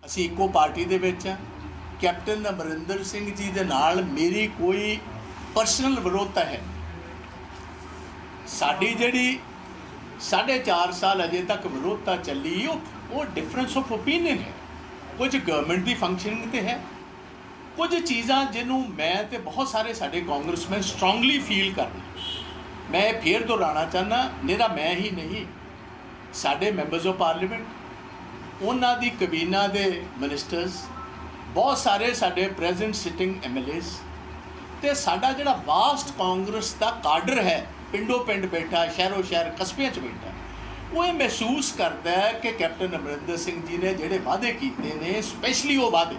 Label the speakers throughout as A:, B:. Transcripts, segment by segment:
A: ਅਸੀਂ ਇੱਕੋ ਪਾਰਟੀ ਦੇ ਵਿੱਚ ਹਾਂ। ਕੈਪਟਨ ਅਮਰਿੰਦਰ ਸਿੰਘ ਜੀ ਦੇ ਨਾਲ ਮੇਰੀ ਕੋਈ ਪਰਸਨਲ ਵਿਰੋਧਤਾ ਹੈ। ਸਾਡੀ ਜਿਹੜੀ 4.5 ਸਾਲ ਅਜੇ ਤੱਕ ਵਿਰੋਧਤਾ ਚੱਲੀ ਉਹ ਡਿਫਰੈਂਸ ਆਫ ਓਪੀਨੀਅਨ ਹੈ। ਕੁਝ ਗਵਰਨਮੈਂਟ ਦੀ ਫੰਕਸ਼ਨਿੰਗ ਤੇ ਹੈ, ਕੁਝ ਚੀਜ਼ਾਂ ਜਿਹਨੂੰ ਮੈਂ ਤੇ ਬਹੁਤ ਸਾਰੇ ਸਾਡੇ ਕਾਂਗਰਸਮੈਨ ਸਟਰੋਂਗਲੀ ਫੀਲ ਕਰਦੇ। ਮੈਂ ਫੇਰ ਦੁਹਰਾਉਣਾ ਚਾਹੁੰਦਾ, ਨਿਰਾ ਮੈਂ ਹੀ ਨਹੀਂ, ਸਾਡੇ ਮੈਂਬਰਸ ਆਫ ਪਾਰਲੀਮੈਂਟ, ਉਹਨਾਂ ਦੀ ਕਬੀਨਾ ਦੇ ਮਿਨਿਸਟਰਸ, ਬਹੁਤ ਸਾਰੇ ਸਾਡੇ ਪ੍ਰੈਜ਼ੈਂਟ ਸਿਟਿੰਗ ਐਮਐਲਏਜ਼ ਤੇ ਸਾਡਾ ਜਿਹੜਾ ਵਾਸਟ ਕਾਂਗਰਸ ਦਾ ਕਾਡਰ ਹੈ, ਪਿੰਡੋਂ ਪਿੰਡ ਬੈਠਾ, ਸ਼ਹਿਰੋਂ ਸ਼ਹਿਰ, ਕਸਬਿਆਂ 'ਚ ਬੈਠਾ, ਉਹ ਇਹ ਮਹਿਸੂਸ ਕਰਦਾ ਹੈ ਕਿ ਕੈਪਟਨ ਅਮਰਿੰਦਰ ਸਿੰਘ ਜੀ ਨੇ ਜਿਹੜੇ ਵਾਅਦੇ ਕੀਤੇ ਨੇ, ਸਪੈਸ਼ਲੀ ਉਹ ਵਾਅਦੇ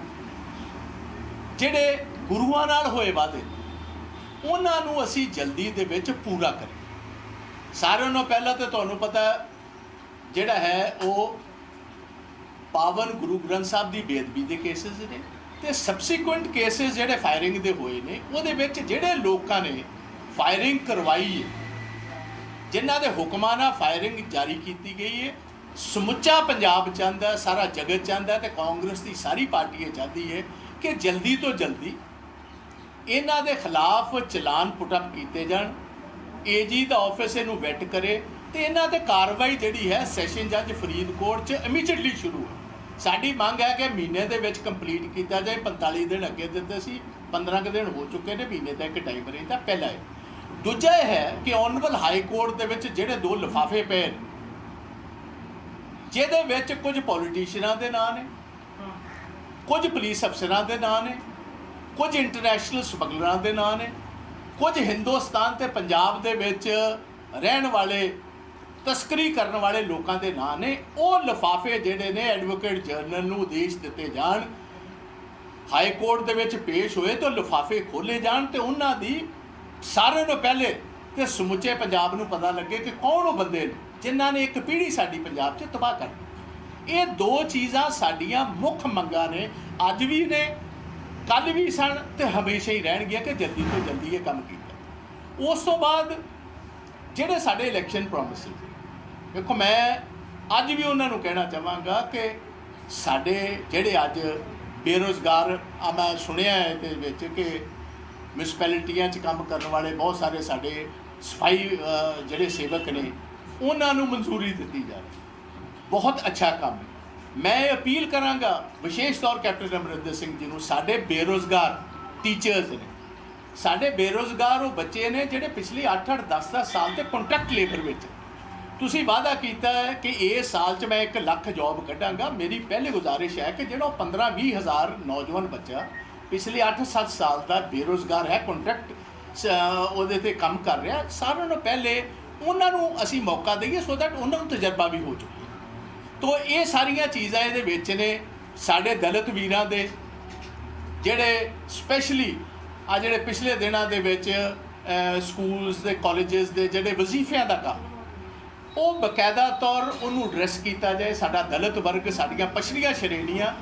A: ਜਿਹੜੇ ਗੁਰੂਆਂ ਨਾਲ ਹੋਏ ਵਾਅਦੇ, ਉਹਨਾਂ ਨੂੰ ਅਸੀਂ ਜਲਦੀ ਦੇ ਵਿੱਚ ਪੂਰਾ ਕਰੀਏ। ਸਾਰਿਆਂ ਨੂੰ ਪਹਿਲਾਂ ਤਾਂ ਤੁਹਾਨੂੰ ਪਤਾ ਜਿਹੜਾ ਹੈ ਉਹ ਪਾਵਨ ਗੁਰੂ ਗ੍ਰੰਥ ਸਾਹਿਬ ਦੀ ਬੇਅਦਬੀ ਦੇ ਕੇਸਿਸ ਨੇ ਤੇ ਸਬਸੀਕੁਐਂਟ ਕੇਸਿਸ ਜਿਹੜੇ ਫਾਇਰਿੰਗ ਦੇ ਹੋਏ ਨੇ, ਉਹਦੇ ਵਿੱਚ ਜਿਹੜੇ ਲੋਕਾਂ ਨੇ ਫਾਇਰਿੰਗ ਕਰਵਾਈ ਹੈ, ਜਿਨ੍ਹਾਂ ਦੇ ਹੁਕਮਾਂ ਨਾਲ ਫਾਇਰਿੰਗ ਜਾਰੀ ਕੀਤੀ ਗਈ ਹੈ, ਸਮੁੱਚਾ ਪੰਜਾਬ ਚਾਹੁੰਦਾ, ਸਾਰਾ ਜਗਤ ਚਾਹੁੰਦਾ ਤੇ ਕਾਂਗਰਸ ਦੀ ਸਾਰੀ ਪਾਰਟੀ ਇਹ ਚਾਹੁੰਦੀ ਹੈ ਕਿ ਜਲਦੀ ਤੋਂ ਜਲਦੀ ਇਹਨਾਂ ਦੇ ਖਿਲਾਫ ਚਲਾਨ ਪੁੱਟਅਪ ਕੀਤੇ ਜਾਣ, ਏਜੀ ਦਾ ਆਫਿਸ ਇਹਨੂੰ ਵੈਟ ਕਰੇ ਤੇ ਇਹਨਾਂ ਤੇ ਕਾਰਵਾਈ ਜਿਹੜੀ ਹੈ ਸੈਸ਼ਨ ਜੱਜ ਫਰੀਦਕੋਟ 'ਚ ਇਮੀਡੀਏਟਲੀ ਸ਼ੁਰੂ ਹੈ। ਸਾਡੀ ਮੰਗ ਹੈ ਕਿ ਮਹੀਨੇ ਦੇ ਵਿੱਚ ਕੰਪਲੀਟ ਕੀਤਾ ਜਾਏ। 45 ਦਿਨ ਅੱਗੇ ਦਿੱਤੇ ਸੀ, 15 ਕੁ ਦਿਨ ਹੋ ਚੁੱਕੇ ਨੇ, ਮਹੀਨੇ ਦਾ ਇੱਕ ਟਾਈਮ ਰਹਿੰਦਾ। ਪਹਿਲਾ ਹੈ। ਦੂਜਾ ਇਹ ਹੈ ਕਿ ਆਨਰੇਬਲ ਹਾਈ ਕੋਰਟ ਦੇ ਵਿੱਚ ਜਿਹੜੇ 2 ਲਿਫਾਫੇ ਪਏ ਨੇ, ਜਿਹਦੇ ਵਿੱਚ ਕੁਝ ਪੋਲੀਟੀਸ਼ੀਅਨਾਂ ਦੇ ਨਾਂ ਨੇ, ਕੁਝ ਪੁਲਿਸ ਅਫਸਰਾਂ ਦੇ ਨਾਂ ਨੇ, ਕੁਝ ਇੰਟਰਨੈਸ਼ਨਲ ਸਮਗਲਰਾਂ ਦੇ ਨਾਂ ਨੇ, ਕੁਝ ਹਿੰਦੁਸਤਾਨ ਤੇ ਪੰਜਾਬ ਦੇ ਵਿੱਚ ਰਹਿਣ ਵਾਲੇ ਤਸਕਰੀ ਕਰਨ ਵਾਲੇ ਲੋਕਾਂ ਦੇ ਨਾਂ ਨੇ। ਉਹ ਲਿਫਾਫੇ ਜਿਹੜੇ ਨੇ ਐਡਵੋਕੇਟ ਜਨਰਲ ਨੂੰ ਆਦੇਸ਼ ਦਿੱਤੇ ਜਾਣ, ਹਾਈ ਕੋਰਟ ਦੇ ਵਿੱਚ ਪੇਸ਼ ਹੋਏ ਤਾਂ ਲਿਫਾਫੇ ਖੋਲ੍ਹੇ ਜਾਣ ਤੇ ਉਹਨਾਂ ਦੀ ਸਾਰਿਆਂ ਨੂੰ ਪਹਿਲੇ ਤੇ ਸਮੁੱਚੇ ਪੰਜਾਬ ਨੂੰ ਪਤਾ ਲੱਗੇ ਕਿ ਕੌਣ ਉਹ ਬੰਦੇ ਨੇ ਜਿਨ੍ਹਾਂ ਨੇ ਇੱਕ ਪੀੜ੍ਹੀ ਸਾਡੀ ਪੰਜਾਬ 'ਚ ਤਬਾਹ ਕਰ ਦਿੱਤੀ। ਇਹ 2 ਚੀਜ਼ਾਂ ਸਾਡੀਆਂ ਮੁੱਖ ਮੰਗਾਂ ਨੇ, ਅੱਜ ਵੀ ਨੇ, ਕੱਲ੍ਹ ਵੀ ਸਨ ਤੇ ਹਮੇਸ਼ਾ ਹੀ ਰਹਿਣਗੀਆਂ ਕਿ ਜਲਦੀ ਤੋਂ ਜਲਦੀ ਇਹ ਕੰਮ ਕੀਤਾ। ਉਸ ਤੋਂ ਬਾਅਦ ਜਿਹੜੇ ਸਾਡੇ ਇਲੈਕਸ਼ਨ ਪ੍ਰੋਮਿਸਿਸ, ਦੇਖੋ ਮੈਂ ਅੱਜ ਵੀ ਉਹਨਾਂ ਨੂੰ ਕਹਿਣਾ ਚਾਹਾਂਗਾ ਕਿ ਸਾਡੇ ਜਿਹੜੇ ਅੱਜ ਬੇਰੁਜ਼ਗਾਰ ਆ, ਮੈਂ ਸੁਣਿਆ ਇਹਦੇ ਵਿੱਚ ਕਿ ਮਿਊਨਿਸਪੈਲਿਟੀਆਂ 'ਚ ਕੰਮ ਕਰਨ ਵਾਲੇ ਬਹੁਤ ਸਾਰੇ ਸਾਡੇ ਸਫਾਈ ਜਿਹੜੇ ਸੇਵਕ ਨੇ, ਉਹਨਾਂ ਨੂੰ ਮਨਜ਼ੂਰੀ ਦਿੱਤੀ ਜਾਵੇ। ਬਹੁਤ ਅੱਛਾ ਕੰਮ ਹੈ। ਮੈਂ ਅਪੀਲ ਕਰਾਂਗਾ ਵਿਸ਼ੇਸ਼ ਤੌਰ ਕੈਪਟਨ ਅਮਰਿੰਦਰ ਸਿੰਘ ਜੀ ਨੂੰ, ਸਾਡੇ ਬੇਰੁਜ਼ਗਾਰ ਟੀਚਰਸ ਨੇ, ਸਾਡੇ ਬੇਰੁਜ਼ਗਾਰ ਉਹ ਬੱਚੇ ਨੇ ਜਿਹੜੇ ਪਿਛਲੇ 8-8 10-10 ਸਾਲ ਤੇ ਕੰਟਰੈਕਟ ਲੇਬਰ ਵਿੱਚ। ਤੁਸੀਂ ਵਾਅਦਾ ਕੀਤਾ ਹੈ ਕਿ ਇਸ ਸਾਲ 'ਚ ਮੈਂ 1 ਲੱਖ ਜੋਬ ਕੱਢਾਂਗਾ। ਮੇਰੀ ਪਹਿਲੀ ਗੁਜ਼ਾਰਿਸ਼ ਹੈ ਕਿ ਜਿਹੜਾ ਉਹ 15-20 ਹਜ਼ਾਰ ਨੌਜਵਾਨ ਬੱਚਾ ਪਿਛਲੇ 8-7 ਸਾਲ ਦਾ ਬੇਰੁਜ਼ਗਾਰ ਹੈ, ਕੰਟਰੈਕਟ ਉਹਦੇ 'ਤੇ ਕੰਮ ਕਰ ਰਿਹਾ, ਸਾਰਿਆਂ ਨੂੰ ਪਹਿਲੇ ਉਹਨਾਂ ਨੂੰ ਅਸੀਂ ਮੌਕਾ ਦੇਈਏ ਸੋ ਦੈਟ ਉਹਨਾਂ ਨੂੰ ਤਜਰਬਾ ਵੀ ਹੋ ਚੁੱਕੇ। ਤੋ ਇਹ ਸਾਰੀਆਂ ਚੀਜ਼ਾਂ ਇਹਦੇ ਵਿੱਚ ਨੇ। ਸਾਡੇ ਦਲਿਤ ਵੀਰਾਂ ਦੇ ਜਿਹੜੇ ਸਪੈਸ਼ਲੀ ਆ ਜਿਹੜੇ ਪਿਛਲੇ ਦਿਨਾਂ ਦੇ ਵਿੱਚ ਸਕੂਲਸ ਦੇ ਕਾਲਜਸ ਦੇ ਜਿਹੜੇ ਵਜ਼ੀਫਿਆਂ ਦਾ ਕੰਮ, ਉਹ ਬਕਾਇਦਾ ਤੌਰ ਉਹਨੂੰ ਐਡਰੈਸ ਕੀਤਾ ਜਾਏ। ਸਾਡਾ ਦਲਿਤ ਵਰਗ, ਸਾਡੀਆਂ ਪਛੜੀਆਂ ਸ਼੍ਰੇਣੀਆਂ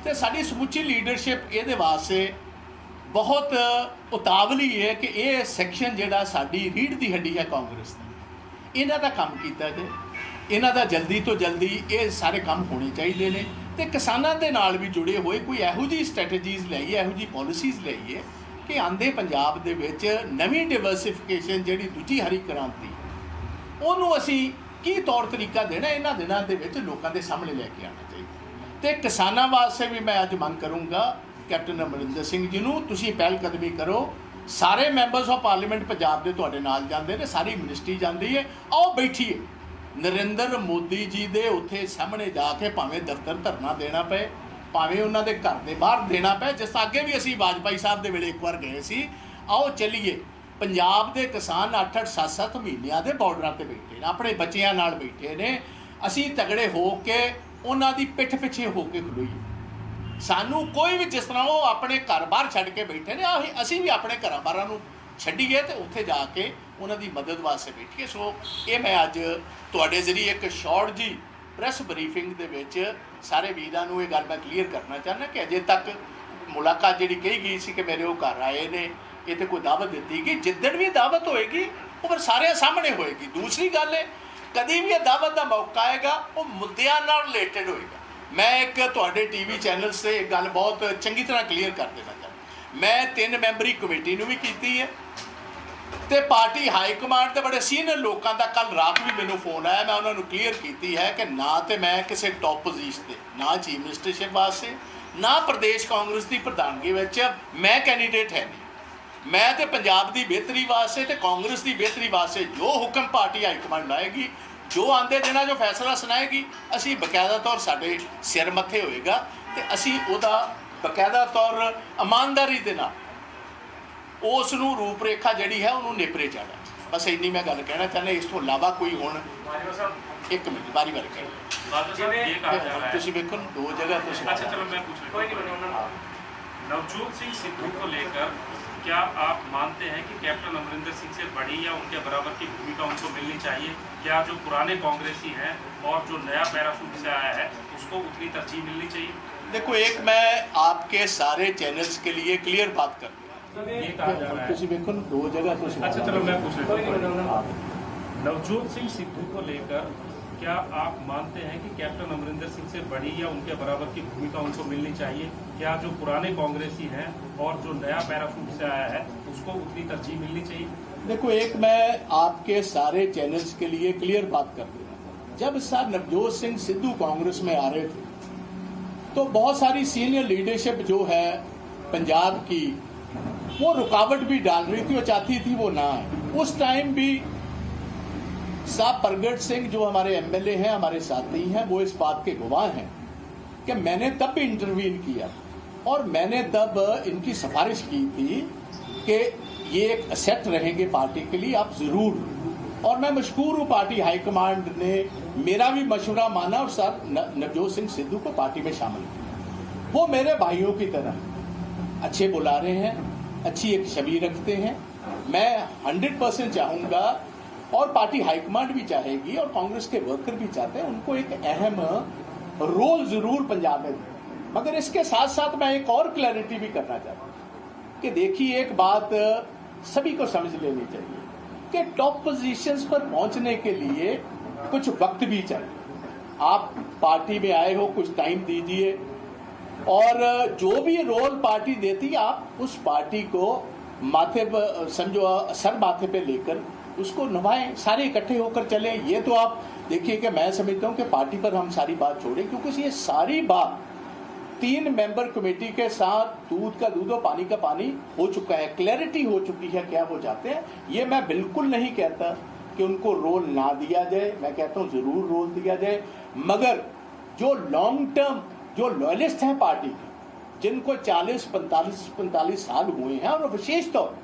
A: ਤੇ ਸਾਡੀ ਸਮੁੱਚੀ ਲੀਡਰਸ਼ਿਪ ਇਹਦੇ ਵਾਸਤੇ ਬਹੁਤ ਉਤਾਵਲੀ ਹੈ ਕਿ ਇਹ ਸੈਕਸ਼ਨ ਜਿਹੜਾ ਸਾਡੀ ਰੀੜ੍ਹ ਦੀ ਹੱਡੀ ਹੈ ਕਾਂਗਰਸ ਦਾ, ਇਹਨਾਂ ਦਾ ਕੰਮ ਕੀਤਾ ਜਾਏ। ਇਹਨਾਂ ਦਾ ਜਲਦੀ ਤੋਂ ਜਲਦੀ ਇਹ ਸਾਰੇ ਕੰਮ ਹੋਣੇ ਚਾਹੀਦੇ ਨੇ ਤੇ ਕਿਸਾਨਾਂ ਦੇ ਨਾਲ ਵੀ ਜੁੜੇ ਹੋਏ ਕੋਈ ਇਹੋ ਜਿਹੀ ਸਟ੍ਰੈਟਜੀਜ਼ ਲਈਏ, ਇਹੋ ਜਿਹੀ ਪੋਲਿਸੀਜ਼ ਲਈਏ ਕਿ ਆਂਦੇ ਪੰਜਾਬ ਦੇ ਵਿੱਚ ਨਵੀਂ ਡਿਵਰਸੀਫਿਕੇਸ਼ਨ ਜਿਹੜੀ ਦੂਜੀ ਹਰੀ ਕ੍ਰਾਂਤੀ, ਉਹਨੂੰ ਅਸੀਂ ਕੀ ਤੌਰ ਤਰੀਕਾ ਦੇਣਾ, ਇਹਨਾਂ ਦਿਨਾਂ ਦੇ ਵਿੱਚ ਲੋਕਾਂ ਦੇ ਸਾਹਮਣੇ ਲੈ ਕੇ ਆਉਣਾ ਚਾਹੀਦਾ। ਤੇ ਕਿਸਾਨਾਂ ਵਾਸਤੇ ਵੀ ਮੈਂ ਅੱਜ ਮੰਗ ਕਰੂੰਗਾ ਕੈਪਟਨ ਅਮਰਿੰਦਰ ਸਿੰਘ ਜੀ ਨੂੰ, ਤੁਸੀਂ ਪਹਿਲ ਕਦਮੀ ਕਰੋ। ਸਾਰੇ ਮੈਂਬਰਸ ਆਫ ਪਾਰਲੀਮੈਂਟ ਪੰਜਾਬ ਦੇ ਤੁਹਾਡੇ ਨਾਲ ਜਾਂਦੇ ਨੇ, ਸਾਰੀ ਮਿਨਿਸਟਰੀ ਜਾਂਦੀ ਹੈ, ਆਓ ਬੈਠੀਏ ਨਰਿੰਦਰ ਮੋਦੀ ਜੀ ਦੇ ਉੱਥੇ ਸਾਹਮਣੇ ਜਾ ਕੇ, ਭਾਵੇਂ ਦਫ਼ਤਰ ਧਰਨਾ ਦੇਣਾ ਪਏ, ਭਾਵੇਂ ਉਹਨਾਂ ਦੇ ਘਰ ਦੇ ਬਾਹਰ ਦੇਣਾ ਪਏ, ਜਿਸ ਅੱਗੇ ਵੀ ਅਸੀਂ ਵਾਜਪਾਈ ਸਾਹਿਬ ਦੇ ਵੇਲੇ ਇੱਕ ਵਾਰ ਗਏ ਸੀ। ਆਓ ਚੱਲੀਏ। ਪੰਜਾਬ ਦੇ ਕਿਸਾਨ 8-8 7-7 ਮਹੀਨਿਆਂ ਦੇ ਬਾਰਡਰਾਂ 'ਤੇ ਬੈਠੇ ਨੇ, ਆਪਣੇ ਬੱਚਿਆਂ ਨਾਲ ਬੈਠੇ ਨੇ। ਅਸੀਂ ਤਗੜੇ ਹੋ ਕੇ ਉਹਨਾਂ ਦੀ ਪਿੱਠ ਪਿੱਛੇ ਹੋ ਕੇ ਖਲੋਈਏ। ਸਾਨੂੰ ਕੋਈ ਵੀ, ਜਿਸ ਤਰ੍ਹਾਂ ਉਹ ਆਪਣੇ ਘਰ ਬਾਹਰ ਛੱਡ ਕੇ ਬੈਠੇ ਨੇ, ਅਸੀਂ ਵੀ ਆਪਣੇ ਘਰਾਂ ਬਾਹਰਾਂ ਨੂੰ ਛੱਡੀਏ ਤੇ ਉੱਥੇ ਜਾ ਕੇ ਉਹਨਾਂ ਦੀ ਮਦਦ ਵਾਸਤੇ ਬੈਠੀਏ। ਸੋ ਇਹ ਮੈਂ ਅੱਜ ਤੁਹਾਡੇ ਜ਼ਰੀਏ ਇੱਕ ਸ਼ਾਰਟ ਜੀ ਪ੍ਰੈਸ ਬਰੀਫਿੰਗ ਦੇ ਵਿੱਚ ਸਾਰੇ ਵੀਰਾਂ ਨੂੰ ਇਹ ਗੱਲ ਮੈਂ ਕਲੀਅਰ ਕਰਨਾ ਚਾਹੁੰਦਾ ਕਿ ਅਜੇ ਤੱਕ ਮੁਲਾਕਾਤ ਜਿਹੜੀ ਕਹੀ ਗਈ ਸੀ ਕਿ ਮੇਰੇ ਉਹ ਘਰ ਆਏ ਨੇ, ਇਹ ਤੇ ਕੋਈ ਦਾਵਤ ਦਿੱਤੀ ਗਈ। ਜਿੱਦਣ ਵੀ ਦਾਵਤ ਹੋਏਗੀ ਉਹ ਫਿਰ ਸਾਰਿਆਂ ਸਾਹਮਣੇ ਹੋਏਗੀ। ਦੂਸਰੀ ਗੱਲ ਹੈ, ਕਦੀ ਵੀ ਇਹ ਦਾਵਤ ਦਾ ਮੌਕਾ ਆਏਗਾ ਉਹ ਮੁੱਦਿਆਂ ਨਾਲ ਰਿਲੇਟਡ ਹੋਏਗਾ। मैं एक तुहाडे टीवी चैनल से एक गल बहुत चंगी तरह क्लीयर कर देना चाहता। मैं 3 मैंबरी कमेटी भी की है तो पार्टी हाईकमांड के बड़े सीनियर लोगों का कल रात भी मैंने फोन आया, मैं उन्होंने क्लीयर की है कि ना तो मैं किसी टॉप पोजीशन से, ना चीफ मिनिस्टरशिप वास्ते, ना प्रदेश कांग्रेस की प्रधानगी मैं कैंडीडेट है नहीं। मैं तो पंजाब की बेहतरी वास्ते तो कांग्रेस की बेहतरी वास्ते जो हुक्म पार्टी हाईकमांड लाएगी, जो आंदे दिनों जो फैसला सुनाएगी, असी बकायदा तौर साडे सिर मत्थे होएगा तो असी उहदा बकायदा तौर ईमानदारी दे नाल उस रूपरेखा जी है उन्होंने नेपरे जाना। बस इन्नी मैं गल कहना चाहना, इस तो इलावा कोई हुण एक मिनट बारी बारी वेखो 2 जगह तो।
B: अच्छा चलो मैं पूछ रहा हूं, नवजोत सिंह सिद्धू को लेकर क्या आप मानते हैं कि कैप्टन अमरिंदर सिंह से बड़ी या उनके बराबर की भूमिका उनको मिलनी चाहिए? क्या जो पुराने कांग्रेसी हैं और जो नया पैराशूट से आया है उसको उतनी तरजीह मिलनी चाहिए?
A: देखो, एक मैं आपके सारे चैनल्स के लिए क्लियर बात कर
B: ये कहा जा रहा है।
A: देखो 2 जगह तो।
B: अच्छा चलो मैं पूछ रहा हूं, नवजोत सिंह सिद्धू को लेकर क्या आप मानते हैं कि कैप्टन अमरिंदर सिंह से बड़ी या उनके बराबर की भूमिका उनको मिलनी चाहिए? क्या जो पुराने कांग्रेसी हैं और जो नया पैराशूट से आया है उसको उतनी तरजीह मिलनी चाहिए?
A: देखो, एक मैं आपके सारे चैनल्स के लिए क्लियर बात कर दूँ। जब सर नवजोत सिंह सिद्धू कांग्रेस में आ रहे थे तो बहुत सारी सीनियर लीडरशिप जो है पंजाब की वो रुकावट भी डाल रही थी, वो चाहती थी वो ना आए। उस टाइम भी साहब प्रगट सिंह जो हमारे एमएलए हैं, हमारे साथी हैं, वो इस बात के गवाह हैं कि मैंने तब भी इंटरवीन किया और मैंने तब इनकी सिफारिश की थी कि ये एक असेट रहेंगे पार्टी के लिए, आप ज़रूर। और मैं मशकूर हूँ, पार्टी हाईकमांड ने मेरा भी मशवरा माना और सर नवजोत सिंह सिद्धू को पार्टी में शामिल किया। वो मेरे भाइयों की तरह अच्छे बुला रहे हैं, अच्छी एक छवि रखते हैं। मैं 100% चाहूँगा और पार्टी हाईकमांड भी चाहेगी और कांग्रेस के वर्कर भी चाहते हैं उनको एक अहम रोल जरूर पंजाब में दें। मगर इसके साथ साथ मैं एक और क्लैरिटी भी करना चाहता हूँ कि देखिए, एक बात सभी को समझ लेनी चाहिए कि टॉप पोजीशंस पर पहुंचने के लिए कुछ वक्त भी चाहिए। आप पार्टी में आए हो, कुछ टाइम दीजिए और जो भी रोल पार्टी देती है आप उस पार्टी को माथे पर समझो, सर माथे पे लेकर उसको निभाएं, सारे इकट्ठे होकर चले। ये तो आप देखिए कि मैं समझता हूं कि पार्टी पर हम सारी बात छोड़ें, क्योंकि ये सारी बात 3 मेंबर कमेटी के साथ दूध का दूध और पानी का पानी हो चुका है, क्लैरिटी हो चुकी है क्या वो चाहते हैं। ये मैं बिल्कुल नहीं कहता कि उनको रोल ना दिया जाए, मैं कहता हूँ जरूर रोल दिया जाए, मगर जो लॉन्ग टर्म जो लॉयलिस्ट हैं पार्टी के, जिनको 40-45 साल हुए हैं, और विशेष तौर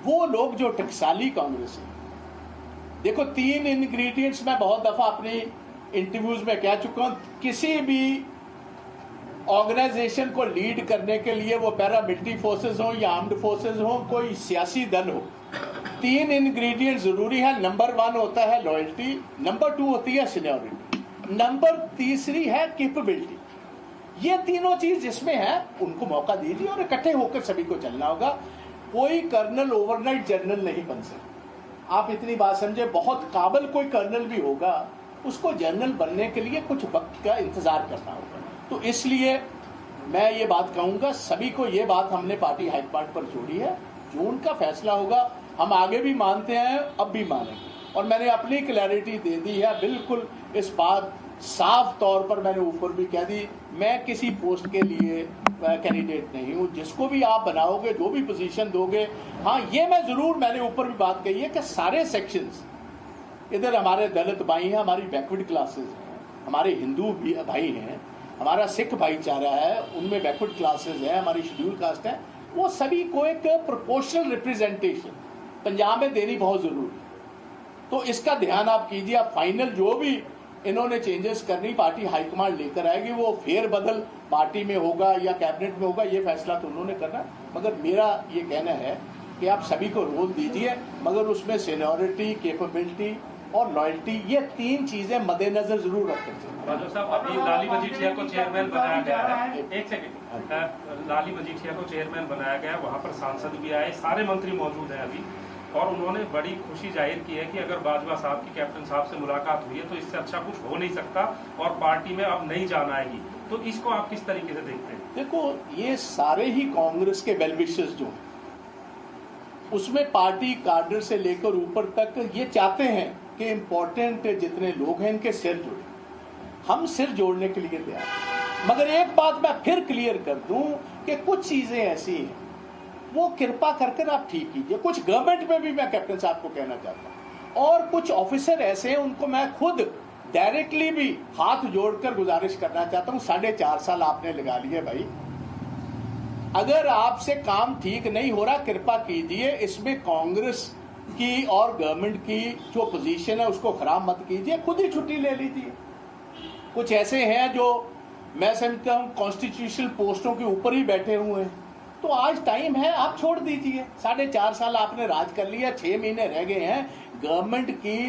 A: वो लोग जो टकसाली कांग्रेस है। देखो, 3 इंग्रेडिएंट्स मैं बहुत दफा अपने इंटरव्यूज में कह चुका हूं, किसी भी ऑर्गेनाइजेशन को लीड करने के लिए वो पैरामिलिट्री फोर्सेस हो या आर्म्ड फोर्सेस हो, कोई सियासी दल हो, 3 इंग्रेडिएंट जरूरी है। नंबर 1 होता है लॉयल्टी, नंबर 2 होती है सीनियरिटी, नंबर 3 है कैपेबिलिटी। ये तीनों चीज जिसमें है उनको मौका दीजिए और इकट्ठे होकर सभी को चलना होगा। कोई कर्नल ओवरनाइट जनरल नहीं बन सकता, आप इतनी बात समझे। बहुत काबिल कोई कर्नल भी होगा, उसको जनरल बनने के लिए कुछ वक्त का इंतजार करना होगा। तो इसलिए मैं ये बात कहूँगा, सभी को ये बात हमने पार्टी हाईकमांड पर छोड़ी है, जो उनका फैसला होगा हम आगे भी मानते हैं, अब भी मानेंगे। और मैंने अपनी क्लैरिटी दे दी है, बिल्कुल इस बात साफ तौर पर मैंने ऊपर भी कह दी, मैं किसी पोस्ट के लिए कैंडिडेट नहीं हूँ। जिसको भी आप बनाओगे, जो भी पोजीशन दोगे, हाँ ये मैं ज़रूर, मैंने ऊपर भी बात कही है कि सारे सेक्शंस, इधर हमारे दलित भाई हैं, हमारी बैकवर्ड क्लासेस हैं, हमारे हिंदू भाई हैं, हमारा सिख भाईचारा है, उनमें बैकवर्ड क्लासेस है, हमारी शेड्यूल कास्ट है, वो सभी को एक प्रोपोर्शनल रिप्रेजेंटेशन पंजाब में देनी बहुत ज़रूरी है। तो इसका ध्यान आप कीजिए। आप फाइनल जो भी इन्होंने चेंजेस करनी पार्टी हाईकमांड लेकर आएगी, वो फेर बदल पार्टी में होगा या कैबिनेट में होगा, ये फैसला तो उन्होंने करना। मगर मेरा ये कहना है कि आप सभी को रोल दीजिए, मगर उसमें सीनियरिटी, कैपेबिलिटी और लॉयल्टी, ये 3 चीजें मद्देनजर जरूर रखनी चाहिए।
B: राजू साहब, अभी लाली मजीठिया को चेयरमैन बनाया गया है, एक सेकंड, लाली मजीठिया को चेयरमैन बनाया गया, वहाँ पर सांसद भी आए, सारे मंत्री मौजूद हैं अभी, और उन्होंने बड़ी खुशी जाहिर की है कि अगर बाजवा साहब की कैप्टन साहब से मुलाकात हुई है तो इससे अच्छा कुछ हो नहीं सकता और पार्टी में अब नई जान आएगी। तो इसको आप किस तरीके से देखते हैं?
A: देखो, ये सारे ही कांग्रेस के वेलविशर्स जो हैं, उसमें पार्टी कार्डर से लेकर ऊपर तक ये चाहते हैं कि इम्पोर्टेंट जितने लोग हैं इनके सिर जुड़े। हम सिर जोड़ने के लिए तैयार हैं, मगर एक बात मैं फिर क्लियर कर दूं कि कुछ चीजें ऐसी हैं वो कृपा कर आप ठीक कीजिए। कुछ गवर्नमेंट में भी मैं कैप्टन साहब को कहना चाहता हूं, और कुछ ऑफिसर ऐसे हैं उनको मैं खुद डायरेक्टली भी हाथ जोड़कर गुजारिश करना चाहता हूं। 4.5 साल आपने लगा लिए भाई, अगर आपसे काम ठीक नहीं हो रहा कृपा कीजिए, इसमें कांग्रेस की और गवर्नमेंट की जो पोजीशन है उसको खराब मत कीजिए, खुद ही छुट्टी ले लीजिए। कुछ ऐसे हैं जो मैं समझता हूं कॉन्स्टिट्यूशनल पोस्टों के ऊपर ही बैठे हुए हैं, तो आज टाइम है, आप छोड़ दीजिए। 4.5 साल आपने राज कर लिया, 6 महीने रह गए हैं। गवर्नमेंट की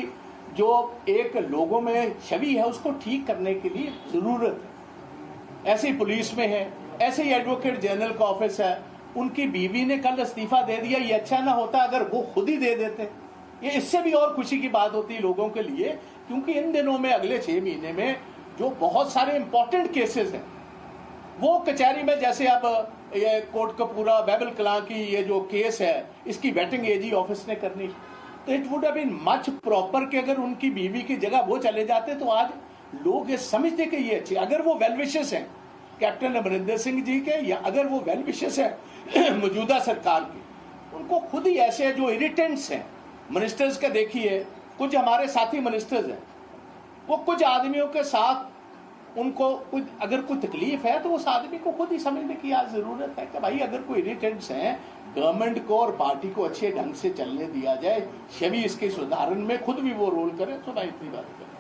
A: जो एक लोगों में छवि है उसको ठीक करने के लिए जरूरत है। ऐसे ही पुलिस में है, ऐसे ही एडवोकेट जनरल का ऑफिस है, उनकी बीवी ने कल इस्तीफा दे दिया। ये अच्छा ना होता अगर वो खुद ही दे देते, ये इससे भी और खुशी की बात होती है लोगों के लिए, क्योंकि इन दिनों में अगले 6 महीने में जो बहुत सारे इंपॉर्टेंट केसेस हैं वो कचहरी में, जैसे अब ये कोर्ट कपूरा बैबल कलां की ये जो केस है इसकी वेटिंग एजी ऑफिस ने करनी, तो it would have been much proper कि अगर उनकी बीवी की जगह वो चले जाते तो आज लोग ये समझते कि ये अच्छे, अगर वो वेल विशेस हैं कैप्टन अमरिंदर सिंह जी के, या अगर वो वेल विशेस हैं मौजूदा सरकार के, उनको खुद ही ऐसे जो इरिटेंट्स हैं मिनिस्टर्स का, देखिए कुछ हमारे साथी मिनिस्टर्स हैं, वो कुछ आदमियों के साथ उनको कुछ अगर कोई तकलीफ है तो उस आदमी को खुद ही समझने की आज जरूरत है कि भाई अगर कोई इरिटेंट्स हैं, गवर्नमेंट को और पार्टी को अच्छे ढंग से चलने दिया जाए, छवि इसके सुधारण में खुद भी वो रोल करे, तो मैं इतनी बात करूँ।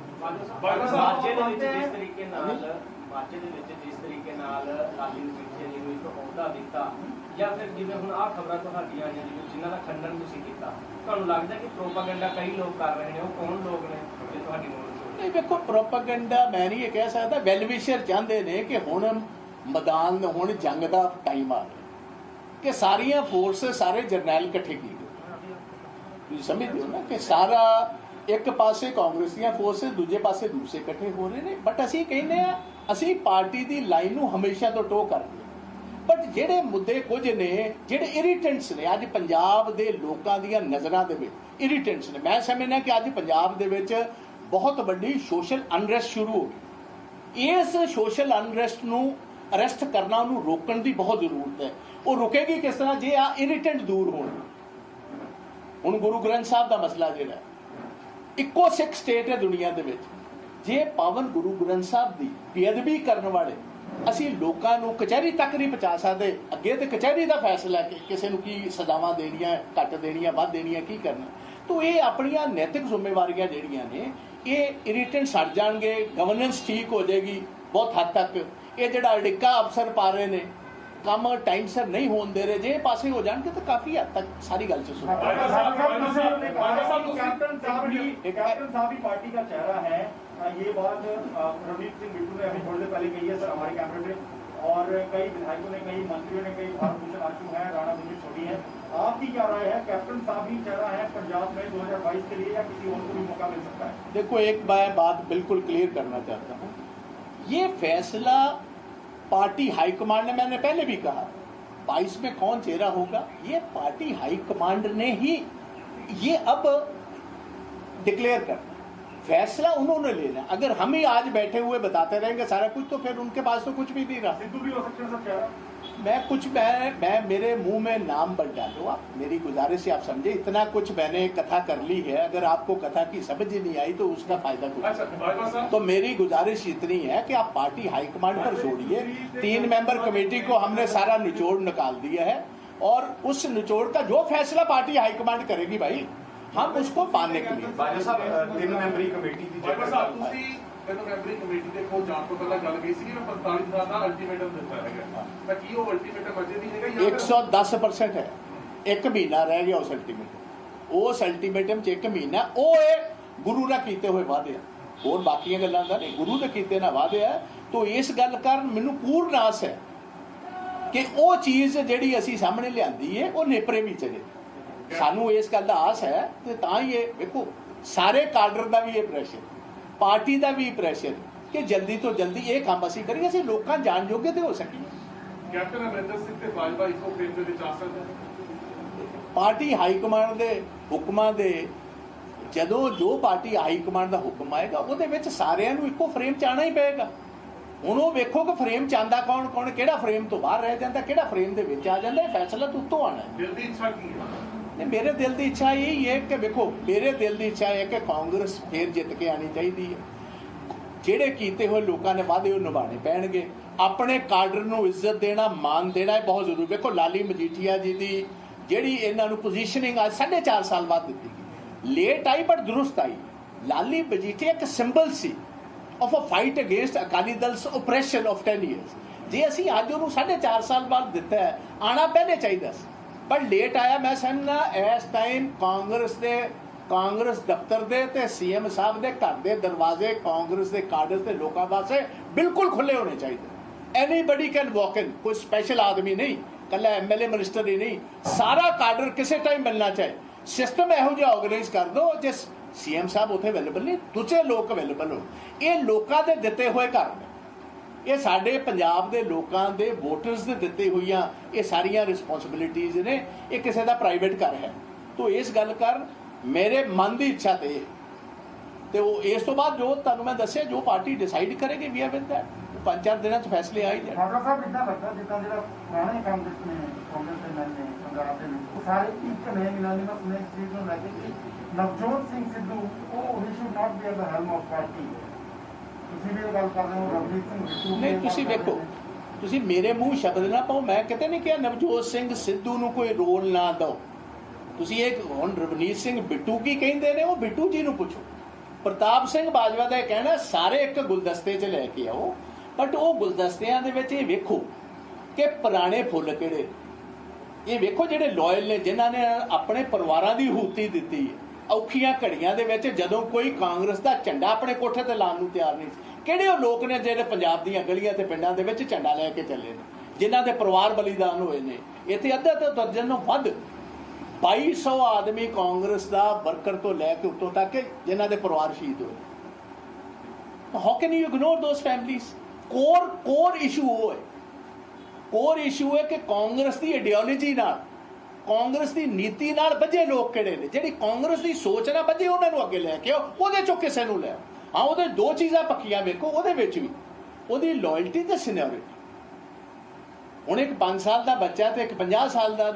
C: ਜਾਂ ਫਿਰ ਜਿਵੇਂ ਹੁਣ ਆਹ ਖਬਰਾਂ ਤੁਹਾਡੀਆਂ ਆਈਆਂ ਜਿਨ੍ਹਾਂ ਦਾ ਖੰਡਨ ਤੁਸੀਂ ਕੀਤਾ, ਤੁਹਾਨੂੰ ਲੱਗਦਾ ਕਿ ਪ੍ਰੋਪਾਗੈਂਡਾ ਕਈ ਲੋਕ ਕਰ ਰਹੇ ਨੇ, ਉਹ ਕੌਣ ਲੋਕ ਨੇ ਜੇ ਤੁਹਾਡੀ ਨੌਲੇਜ ਹੋਵੇ?
A: नहीं देखो, प्रोपेगेंडा मैं नहीं ये कह सकता। वेलविशर चाहते ने कि हुण मैदान हुण जंग का टाइम आ गया कि सारिया फोर्स सारे जरनैल इकट्ठे की गए, समझते हो ना कि सारा एक पासे कांग्रेस दी फोर्स दूजे पासे दूसरे इकट्ठे हो रहे ने। बट असी कहने असी पार्टी की लाइन नूं हमेशा तो टो करते, बट ਜਿਹੜੇ ਮੁੱਦੇ ਕੁਝ ਨੇ ਜਿਹੜੇ ਇਰੀਟੈਂਟਸ ਨੇ ਅੱਜ ਪੰਜਾਬ ਦੇ ਲੋਕਾਂ ਦੀਆਂ ਨਜ਼ਰਾਂ ਦੇ ਵਿੱਚ ਇਰੀਟੈਂਟਸ ਨੇ, ਮੈਂ ਸਮਝਦਾ ਕਿ ਅੱਜ ਪੰਜਾਬ ਦੇ ਵਿੱਚ ਬਹੁਤ ਵੱਡੀ ਸੋਸ਼ਲ ਅਨਰੈਸਟ ਸ਼ੁਰੂ ਹੋ ਗਈ। ਇਸ ਸੋਸ਼ਲ ਅਨਰੈਸਟ ਨੂੰ ਅਰੈਸਟ ਕਰਨਾ, ਉਹਨੂੰ ਰੋਕਣ ਦੀ ਬਹੁਤ ਜ਼ਰੂਰਤ ਹੈ। ਉਹ ਰੁਕੇਗੀ ਕਿਸ ਤਰ੍ਹਾਂ ਜੇ ਆ ਇਰੀਟੈਂਟ ਦੂਰ ਹੋਣ। ਹੁਣ ਗੁਰੂ ਗ੍ਰੰਥ ਸਾਹਿਬ ਦਾ ਮਸਲਾ ਜਿਹੜਾ ਇੱਕੋ ਸਿੱਖ ਸਟੇਟ ਹੈ ਦੁਨੀਆ ਦੇ ਵਿੱਚ, ਜੇ ਪਾਵਨ ਗੁਰੂ ਗ੍ਰੰਥ ਸਾਹਿਬ ਦੀ ਬੇਅਦਬੀ ਕਰਨ ਵਾਲੇ ਅਸੀਂ ਲੋਕਾਂ ਨੂੰ ਕਚਹਿਰੀ ਤੱਕ ਨਹੀਂ ਪਹੁੰਚਾ ਸਕਦੇ, ਅੱਗੇ ਤੇ ਕਚਹਿਰੀ ਦਾ ਫੈਸਲਾ ਕਿ ਕਿਸੇ ਨੂੰ ਕੀ ਸਜ਼ਾਵਾਂ ਦੇਣੀਆਂ, ਘੱਟ ਦੇਣੀਆਂ, ਵੱਧ ਦੇਣੀਆਂ, ਕੀ ਕਰਨਾ, तो ये अपनियां नैतिक जिम्मेवारियां ਜਿਹੜੀਆਂ ਨੇ ਇਹ इरिटेंट हट जाएंगे, गवर्नेंस ठीक हो जाएगी बहुत हद तक। ये ਜਿਹੜਾ ਅੜਿੱਕਾ अफसर पा रहे ने ਕੰਮ टाइम सिर नहीं होने दे रहे, जे पासे हो जाएंगे तो काफी हद तक सारी गल से सुधार।
D: कैप्टन साहब ही पार्टी का चेहरा है, ये बात रणदीप सिंह बिट्टू ने अभी थोड़ी देर पहले कही है सर हमारे कैमरे में, और कई विधायकों ने, कई मंत्रियों ने, कई भारत भूषण आशु हैं, राणा गुरमीत छोटी है। आपकी क्या राय है, कैप्टन साहब ही चेहरा है पंजाब में 2022 के लिए या किसी और को भी मौका मिल सकता है?
A: देखो, एक मैं बात बिल्कुल क्लियर करना चाहता हूँ, ये फैसला पार्टी हाईकमांड ने, मैंने पहले भी कहा 22 में कौन चेहरा होगा ये पार्टी हाईकमांड ने ही ये अब डिक्लेयर करना, फैसला उन्होंने लेना। अगर हम ही आज बैठे हुए बताते रहेंगे सारा कुछ तो फिर उनके पास तो कुछ भी नहीं रहा।
D: सिद्धू भी हो सकते हैं सर चेहरा?
A: मैं मेरे मुंह में नाम मत डालो आप, मेरी गुजारिश है आप समझे, इतना कुछ मैंने कथा कर ली है, अगर आपको कथा की समझ ही नहीं आई तो उसका फायदा कुछ। तो मेरी गुजारिश इतनी है कि आप पार्टी हाईकमांड पर छोड़िए, 3 मेंबर कमेटी को हमने सारा निचोड़ निकाल दिया है, और उस निचोड़ का जो फैसला पार्टी हाईकमांड करेगी भाई हम उसको मानने के लिए।
D: 3 ਮੈਂਬਰੀ कमेटी की
E: ਜਦੋਂ ਮੈਂਬਰੀ ਕਮੇਟੀ ਦੇ ਕੋਲ ਜਾਣ ਤੋਂ ਪਹਿਲਾਂ ਗੱਲ ਗਈ ਸੀ ਕਿ ਮੈਂ 45 ਦਿਨਾਂ ਦਾ ਅਲਟੀਮੇਟਮ ਦਿੱਤਾ ਹੈਗਾ, ਤਾਂ ਕੀ ਉਹ ਅਲਟੀਮੇਟਮ ਅਜੇ ਵੀ ਹੈਗਾ ਜਾਂ
A: 110% ਹੈ? 1 ਮਹੀਨਾ ਰਹਿ ਗਿਆ ਉਸ ਅਲਟੀਮੇਟਮ, ਉਸ ਅਲਟੀਮੇਟਮ 'ਚ 1 ਮਹੀਨਾ ਉਹ ਇਹ ਗੁਰੂ ਨਾਲ ਕੀਤੇ ਹੋਏ ਵਾਅਦੇ ਆ, ਹੋਰ ਬਾਕੀਆਂ ਗੱਲਾਂ ਦਾ ਨਹੀਂ, ਗੁਰੂ ਦੇ ਕੀਤੇ ਨਾ ਵਾਅਦੇ ਆ। तो ਇਸ ਗੱਲ ਕਾਰਨ ਮੈਨੂੰ ਪੂਰਨ ਆਸ ਹੈ ਕਿ ਉਹ ਚੀਜ਼ ਜਿਹੜੀ ਅਸੀਂ ਸਾਹਮਣੇ ਲਿਆਂਦੀ ਹੈ ਉਹ ਨੇਪਰੇ ਵੀ ਚਲੇ। ਸਾਨੂੰ ਇਸ ਗੱਲ ਦਾ ਆਸ ਹੈ ਤੇ ਤਾਂ ਹੀ ਇਹ ਵੇਖੋ ਸਾਰੇ ਕਾਡਰ ਦਾ ਵੀ ਇਹ ਪ੍ਰੈਸ਼ਰ, पार्टी का भी प्रैशर, कि जल्दी तो जल्दी ये काम असीं करिए, असीं लोकां जाण जोगे ते हो सकीए।
E: कैप्टन अमरिंदर सिंह ते बाजवा इको फ्रेम दे विच आ सकदे ने।
A: पार्टी हाईकमांड के हुक्मां दे ਜਦੋਂ जो पार्टी हाईकमांड का हुक्म आएगा ਉਹਦੇ ਵਿੱਚ ਸਾਰਿਆਂ ਨੂੰ ਇੱਕੋ ਫਰੇਮ 'ਚ ਆਉਣਾ ਹੀ ਪਏਗਾ। ਹੁਣ ਉਹ ਵੇਖੋ ਕਿ ਫਰੇਮ 'ਚ ਆਉਂਦਾ ਕੌਣ ਕੌਣ, ਕਿਹੜਾ ਫਰੇਮ ਤੋਂ ਬਾਹਰ ਰਹਿ ਜਾਂਦਾ, ਕਿਹੜਾ ਫਰੇਮ ਦੇ ਵਿੱਚ ਆ ਜਾਂਦਾ, ਇਹ ਫੈਸਲਾ ਤਾਂ ਉੱਤੋਂ ਆਉਣਾ ਹੈ।
E: ਦਿਲ ਦੀ ਇੱਛਾ ਕੀ ਹੈ?
A: नहीं, मेरे दिल की इच्छा यही है कि देखो, मेरे दिल की इच्छा है कि कांग्रेस फिर जित के आनी चाहिए है। ਜਿਹੜੇ ਕੀਤੇ ਹੋਏ ਲੋਕਾਂ ਨੇ ਵਾਅਦੇ ਉਹ ਨਿਭਾਣੇ ਪੈਣਗੇ। ਆਪਣੇ ਕਾਡਰ ਨੂੰ ਇੱਜ਼ਤ ਦੇਣਾ, ਮਾਨ ਦੇਣਾ ਇਹ ਬਹੁਤ ਜ਼ਰੂਰੀ। ਵੇਖੋ ਲਾਲੀ ਮਜੀਠੀਆ ਜੀ ਦੀ ਜਿਹੜੀ ਇਹਨਾਂ ਨੂੰ ਪੋਜੀਸ਼ਨਿੰਗ ਅੱਜ 4.5 ਸਾਲ ਬਾਅਦ ਦਿੱਤੀ ਗਈ, ਲੇਟ ਆਈ ਬਟ ਦਰੁਸਤ ਆਈ। ਲਾਲੀ ਮਜੀਠੀਆ ਇੱਕ ਸਿੰਬਲ ਸੀ of a fight against Akali Dal's oppression of 10 years. ਜੇ ਅਸੀਂ ਅੱਜ ਉਹਨੂੰ 4.5 ਸਾਲ ਬਾਅਦ ਦਿੱਤਾ ਹੈ, ਆਉਣਾ ਪਹਿਲੇ ਚਾਹੀਦਾ ਸੀ ਪਰ ਲੇਟ ਆਇਆ। ਮੈਂ ਸਮਝਦਾ ਇਸ ਟਾਈਮ ਕਾਂਗਰਸ ਦਫ਼ਤਰ ਦੇ ਤੇ ਸੀਐਮ ਸਾਹਿਬ ਦੇ ਘਰ ਦੇ ਦਰਵਾਜ਼ੇ ਕਾਂਗਰਸ ਦੇ ਕਾਡਰ ਤੇ ਲੋਕਾਂ ਵਾਸਤੇ ਬਿਲਕੁਲ ਖੁੱਲੇ ਹੋਣੇ ਚਾਹੀਦੇ। ਐਨੀਬਡੀ ਕੈਨ ਵਾਕ ਇਨ, ਕੋਈ ਸਪੈਸ਼ਲ ਆਦਮੀ ਨਹੀਂ, ਕੱਲਾ ਐਮਐਲਏ ਮਿਨਿਸਟਰ ਹੀ ਨਹੀਂ, ਸਾਰਾ ਕਾਡਰ ਕਿਸੇ ਟਾਈਮ ਮਿਲਣਾ ਚਾਹੀਏ। ਸਿਸਟਮ ਇਹੋ ਜਿਹਾ ਆਰਗੇਨਾਈਜ਼ ਕਰ ਦਿਓ ਜਿਸ ਸੀਐਮ ਸਾਹਿਬ ਉੱਥੇ ਅਵੇਲੇਬਲ ਨਹੀਂ, ਦੂਜੇ ਲੋਕ ਅਵੇਲੇਬਲ ਹੋ। ਇਹ ਲੋਕਾਂ ਦੇ ਦਿੱਤੇ ਹੋਏ ਘਰ ਨੇ, ਇਹ ਸਾਡੇ ਪੰਜਾਬ ਦੇ ਲੋਕਾਂ ਦੇ ਵੋਟਰਸ ਦੇ ਦਿੱਤੇ ਹੋਈਆਂ ਇਹ ਸਾਰੀਆਂ ਰਿਸਪੌਂਸਿਬਿਲਿਟੀਜ਼ ਨੇ। ਇਹ ਕਿਸੇ ਦਾ ਪ੍ਰਾਈਵੇਟ ਘਰ ਹੈ। ਤੋ ਇਸ ਗੱਲ ਕਰ ਮੇਰੇ ਮਨ ਦੀ ਇੱਛਾ ਤੇ ਉਹ ਇਸ ਤੋਂ ਬਾਅਦ ਜੋ ਤੁਹਾਨੂੰ ਮੈਂ ਦੱਸਿਆ ਜੋ ਪਾਰਟੀ ਡਿਸਾਈਡ ਕਰੇਗੀ ਵੀ ਆ ਵਿਦ ਦੈਟ 5-4 ਦਿਨਾਂ 'ਚ ਫੈਸਲੇ ਆ ਹੀ ਜਾਣ।
D: ਡਾਕਟਰ ਸਾਹਿਬ ਇਦਾਂ ਲੱਗਦਾ ਜਿੱਦਾਂ ਜਿਹੜਾ ਪੁਰਾਣੇ ਕਾਂਗਰਸ ਨੇ ਨੇ ਪੰਜਾਬ ਦੇ ਵਿੱਚ ਉਹ ਸਾਰੇ ਇੱਕ ਨੇ ਮਿਲਾਨੀਮਸ ਨੇ ਇਸ ਚੀਜ਼ ਨੂੰ ਲੈ ਕੇ ਕਿ ਨਵਜੋਤ ਸਿੰਘ ਸਿੱਧੂ ਉਹ ਹੀ should not be at the helm of party. ਤੁਸੀਂ ਵੀ ਇਹ ਗੱਲ ਕਰ ਰਹੇ ਹੋ ਰਵਨੀਤ ਸਿੰਘ ਬਿੱਟੂ
A: ਨਹੀਂ, ਤੁਸੀਂ ਵੇਖੋ, ਤੁਸੀਂ ਮੇਰੇ ਮੂੰਹ ਸ਼ਬਦ ਨਾ ਪਾਓ। ਮੈਂ ਕਿਤੇ ਨਹੀਂ ਕਿਹਾ ਨਵਜੋਤ ਸਿੰਘ ਸਿੱਧੂ ਨੂੰ ਕੋਈ ਰੋਲ ਨਾ ਦਿਓ। ਤੁਸੀਂ ਇਹ ਹੁਣ ਰਵਨੀਤ ਸਿੰਘ ਬਿੱਟੂ ਕੀ ਕਹਿੰਦੇ ਨੇ ਉਹ ਬਿੱਟੂ ਜੀ ਨੂੰ ਪੁੱਛੋ। ਪ੍ਰਤਾਪ ਸਿੰਘ ਬਾਜਵਾ ਦਾ ਇਹ ਕਹਿਣਾ ਸਾਰੇ ਇੱਕ ਗੁਲਦਸਤੇ 'ਚ ਲੈ ਕੇ ਆਓ, ਬਟ ਉਹ ਗੁਲਦਸਤਿਆਂ ਦੇ ਵਿੱਚ ਇਹ ਵੇਖੋ ਕਿ ਪੁਰਾਣੇ ਫੁੱਲ ਕਿਹੜੇ, ਇਹ ਵੇਖੋ ਜਿਹੜੇ ਲਾਇਲ ਨੇ ਜਿਨ੍ਹਾਂ ਨੇ ਆਪਣੇ ਪਰਿਵਾਰਾਂ ਦੀ ਹੂਤੀ ਦਿੱਤੀ ਔਖੀਆਂ ਘੜੀਆਂ ਦੇ ਵਿੱਚ, ਜਦੋਂ ਕੋਈ ਕਾਂਗਰਸ ਦਾ ਝੰਡਾ ਆਪਣੇ ਕੋਠੇ ਤੇ ਲਾਉਣ ਨੂੰ ਤਿਆਰ ਨਹੀਂ ਸੀ। ਕਿਹੜੇ ਉਹ ਲੋਕ ਨੇ ਜਿਹੜੇ ਪੰਜਾਬ ਦੀਆਂ ਗਲੀਆਂ ਤੇ ਪਿੰਡਾਂ ਦੇ ਵਿੱਚ ਝੰਡਾ ਲੈ ਕੇ ਚੱਲੇ ਨੇ, ਜਿਨ੍ਹਾਂ ਦੇ ਪਰਿਵਾਰ ਬਲੀਦਾਨ ਹੋਏ ਨੇ। ਇੱਥੇ ਅੱਧਾ ਤੋਂ ਦਰਜਨ ਤੋਂ ਵੱਧ 2200 ਆਦਮੀ ਕਾਂਗਰਸ ਦਾ ਵਰਕਰ ਤੋਂ ਲੈ ਕੇ ਉੱਤੋਂ ਤੱਕ ਜਿਨ੍ਹਾਂ ਦੇ ਪਰਿਵਾਰ ਸ਼ਹੀਦ ਹੋਏ। How can you ignore those families? Core issue ਹੈ ਕਿ ਕਾਂਗਰਸ ਦੀ ਆਈਡੀਓਲੋਜੀ ਨਾਲ, ਕਾਂਗਰਸ ਦੀ ਨੀਤੀ ਨਾਲ ਬੱਝੇ ਲੋਕ ਕਿਹੜੇ ਨੇ, ਜਿਹੜੀ ਕਾਂਗਰਸ ਦੀ ਸੋਚ ਨਾਲ ਬੱਝੇ ਉਹਨਾਂ ਨੂੰ ਅੱਗੇ ਲੈ ਕੇ ਆਓ, ਉਹਦੇ ਚੋਂ ਕਿਸੇ ਨੂੰ ਲੈ ਆਓ। ਹਾਂ, ਉਹਦੇ ਦੋ ਚੀਜ਼ਾਂ ਪੱਕੀਆਂ ਵੇਖੋ ਉਹਦੇ ਵਿੱਚ ਵੀ, ਉਹਦੀ ਲਾਇਲਟੀ ਤੇ ਸੀਨੀਅਰਿਟੀ। ਹੁਣ ਇੱਕ 5 ਸਾਲ ਦਾ ਬੱਚਾ ਤੇ ਇੱਕ 50 ਸਾਲ ਦਾ